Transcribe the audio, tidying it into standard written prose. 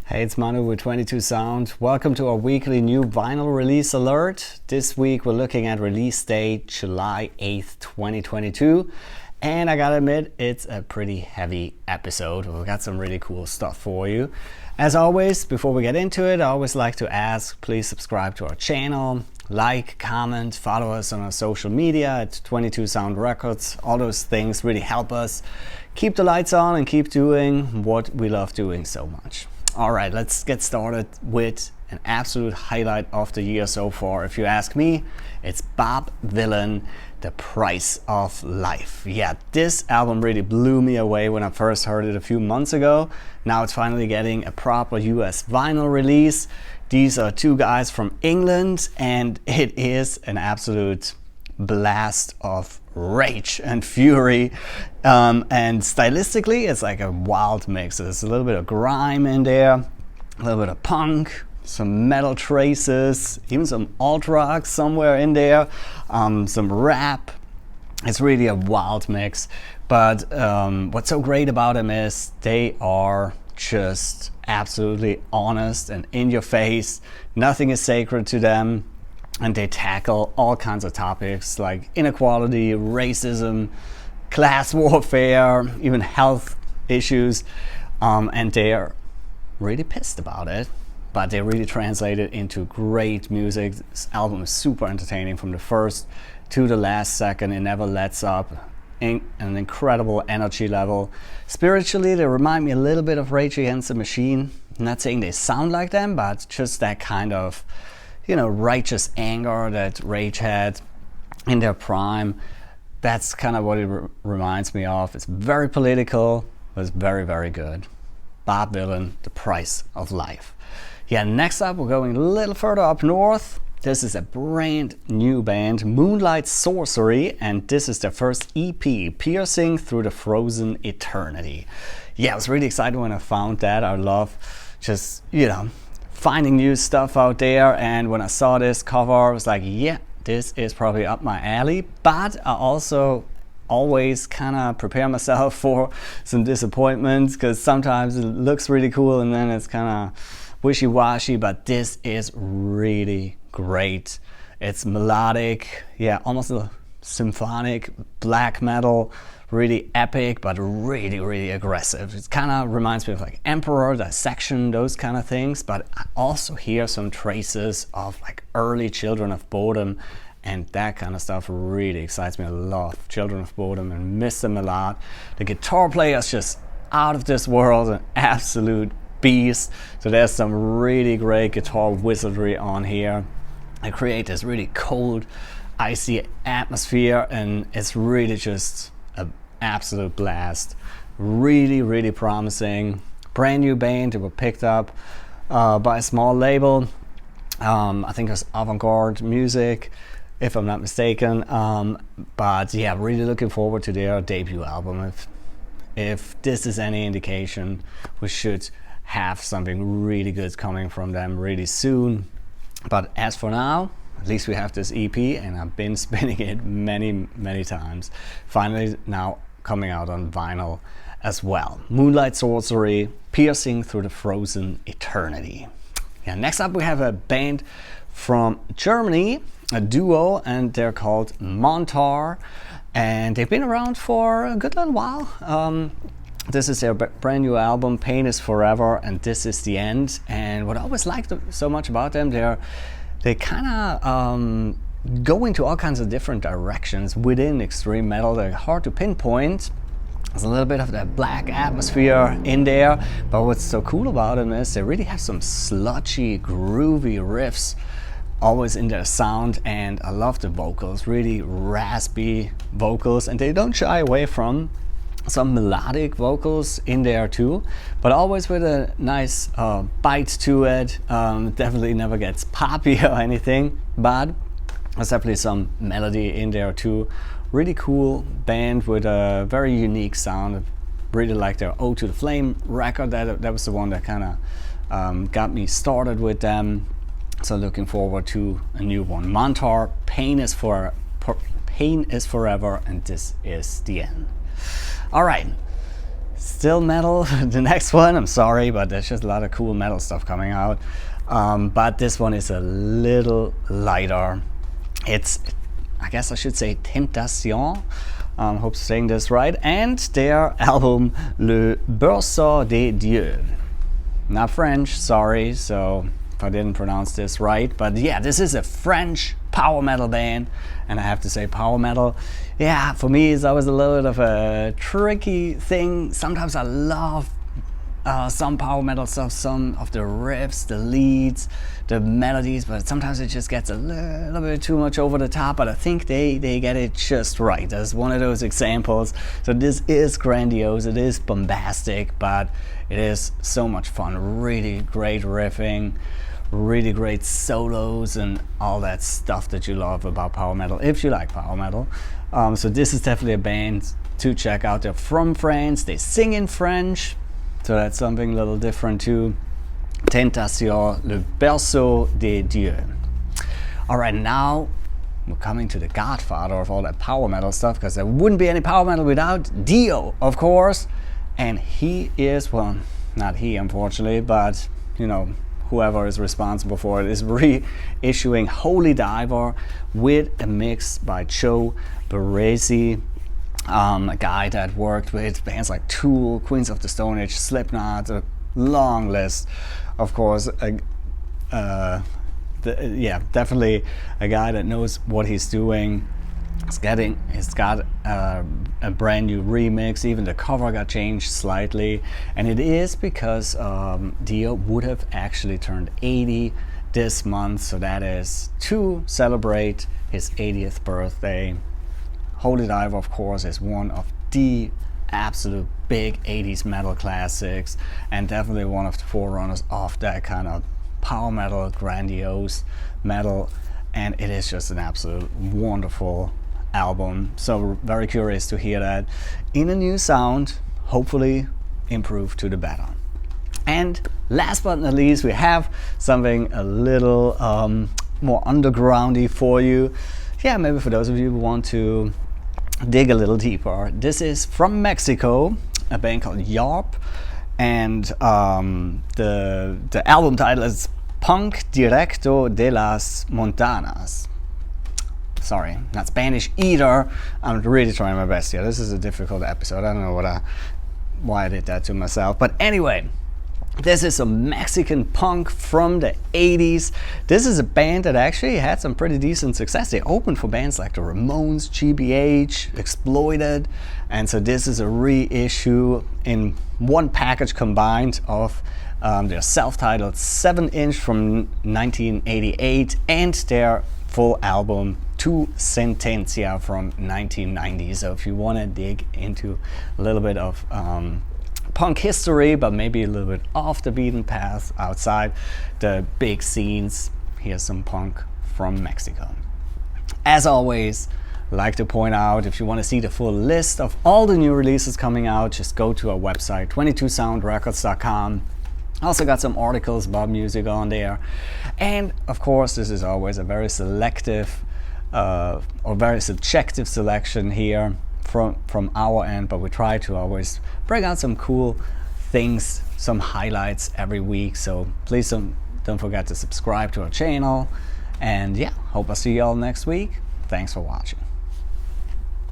Hey, it's Manu with 22 Sound. Welcome to our weekly new vinyl release alert. This week we're looking at release date July 8th, 2022. And I gotta admit, it's a pretty heavy episode. We've got some really cool stuff for you. As always, before we get into it, I always like to ask, please subscribe to our channel, like, comment, follow us on our social media at 22 Sound Records. All those things really help us keep the lights on and keep doing what we love doing so much. All right, let's get started with an absolute highlight of the year so far. If you ask me, it's Vylan, The Price of Life. Yeah, this album really blew me away when I first heard it a few months ago. Now it's finally getting a proper US vinyl release. These are two guys from England, and it is an absolute blast of rage and fury, and stylistically it's like a wild mix. There's a little bit of grime in there, a little bit of punk, some metal traces, even some alt rock somewhere in there, some rap. It's really a wild mix, but what's so great about them is they are just absolutely honest and in your face. Nothing is sacred to them. And they tackle all kinds of topics like inequality, racism, class warfare, even health issues. And they're really pissed about it, but they really translate it into great music. This album is super entertaining from the first to the last second. It never lets up. An incredible energy level. Spiritually, they remind me a little bit of Rage Against the Machine. I'm not saying they sound like them, but just that kind of, you know, righteous anger that Rage had in their prime. That's kind of what it reminds me of. It's very political, but it's very, very good. Vylan, The Price of Life. Yeah, next up we're going a little further up north. This is a brand new band, Moonlight, Sorcery, and this is their first EP, Piercing Through the Frozen Eternity. Yeah, I was really excited when I found that. I love just, you know, finding new stuff out there, and when I saw this cover I was like, yeah, this is probably up my alley. But I also always kind of prepare myself for some disappointments, because sometimes it looks really cool and then it's kind of wishy-washy, but this is really great. It's melodic, yeah, almost a symphonic black metal, really epic, but really, really aggressive. It kind of reminds me of like Emperor, Dissection, those kind of things, but I also hear some traces of like early Children of Bodom, and that kind of stuff really excites me. I love Children of Bodom and miss them a lot. The guitar player is just out of this world, an absolute beast. So there's some really great guitar wizardry on here. I create this really cold, icy atmosphere, and it's really just an absolute blast. Really, really promising. Brand new band. They were picked up by a small label. I think it was Avant-Garde Music, if I'm not mistaken. But yeah, really looking forward to their debut album. If this is any indication, we should have something really good coming from them really soon. But as for now, at least we have this EP, and I've been spinning it many, many times. Finally now coming out on vinyl as well. Moonlight, Sorcery, Piercing Through the Frozen Eternity. Yeah, next up we have a band from Germany, a duo, and they're called Mantar, and they've been around for a good little while. This is their brand new album, Pain is Forever, and This is the End. And what I always liked so much about them, they kind of go into all kinds of different directions within extreme metal. They're hard to pinpoint. There's a little bit of that black atmosphere in there, but what's so cool about them is they really have some sludgy, groovy riffs always in their sound, and I love the vocals, really raspy vocals, and they don't shy away from some melodic vocals in there too, but always with a nice bite to it. Definitely never gets poppy or anything, but there's definitely some melody in there too. Really cool band with a very unique sound. I really like their Ode to the Flame record. That was the one that kind of got me started with them. So looking forward to a new one. Mantar, Pain is Forever, and This is the End. All right, Still metal, the next one, I'm sorry, but there's just a lot of cool metal stuff coming out. But this one is a little lighter. It's, I guess I should say Tentation. Hope I'm saying this right. And their album Le Berceau des Dieux. Not French, sorry, so if I didn't pronounce this right. But yeah, this is a French power metal band. And I have to say power metal, yeah, for me it's always a little bit of a tricky thing. Sometimes I love some power metal stuff, some of the riffs, the leads, the melodies, but sometimes it just gets a little bit too much over the top, but I think they get it just right. That's one of those examples. So this is grandiose, it is bombastic, but it is so much fun. Really great riffing, really great solos, and all that stuff that you love about power metal, if you like power metal. So this is definitely a band to check out. They're from France, they sing in French, so that's something a little different too. Tentation, Le Berceau des Dieux. Alright, now we're coming to the godfather of all that power metal stuff, because there wouldn't be any power metal without Dieux, of course. And he is, well, not he unfortunately, but you know, whoever is responsible for it is reissuing Holy Diver with a mix by Joe Berceau. A guy that worked with bands like Tool, Queens of the Stone Age, Slipknot, a long list, of course. Yeah, definitely a guy that knows what he's doing. He's got a brand new remix. Even the cover got changed slightly, and it is because Dieux would have actually turned 80 this month, so that is to celebrate his 80th birthday. Holy Diver, of course, is one of the absolute big 80s metal classics, and definitely one of the forerunners of that kind of power metal, grandiose metal, and it is just an absolute wonderful album. So very curious to hear that in a new sound, hopefully improved to the better. And last but not least, we have something a little more undergroundy for you. Yeah, maybe for those of you who want to dig a little deeper. This is from Mexico, a band called Yaps, and the album title is Punk Directo de las Montanas. Sorry, not Spanish either. I'm really trying my best here. This is a difficult episode. I don't know why I did that to myself. But anyway, this is some Mexican punk from the 80s. This is a band that actually had some pretty decent success. They opened for bands like the Ramones, GBH, Exploited, and so this is a reissue in one package combined of their self-titled 7-inch from 1988 and their full album Tu Sentencia from 1990. So if you want to dig into a little bit of punk history, but maybe a little bit off the beaten path outside the big scenes, here's some punk from Mexico. As always, I like to point out, if you want to see the full list of all the new releases coming out, just go to our website, 22soundrecords.com. Also got some articles about music on there. And of course, this is always a very selective or very subjective selection here from our end, but we try to always bring out some cool things, some highlights every week. So please don't forget to subscribe to our channel. And yeah, hope I'll see you all next week. Thanks for watching.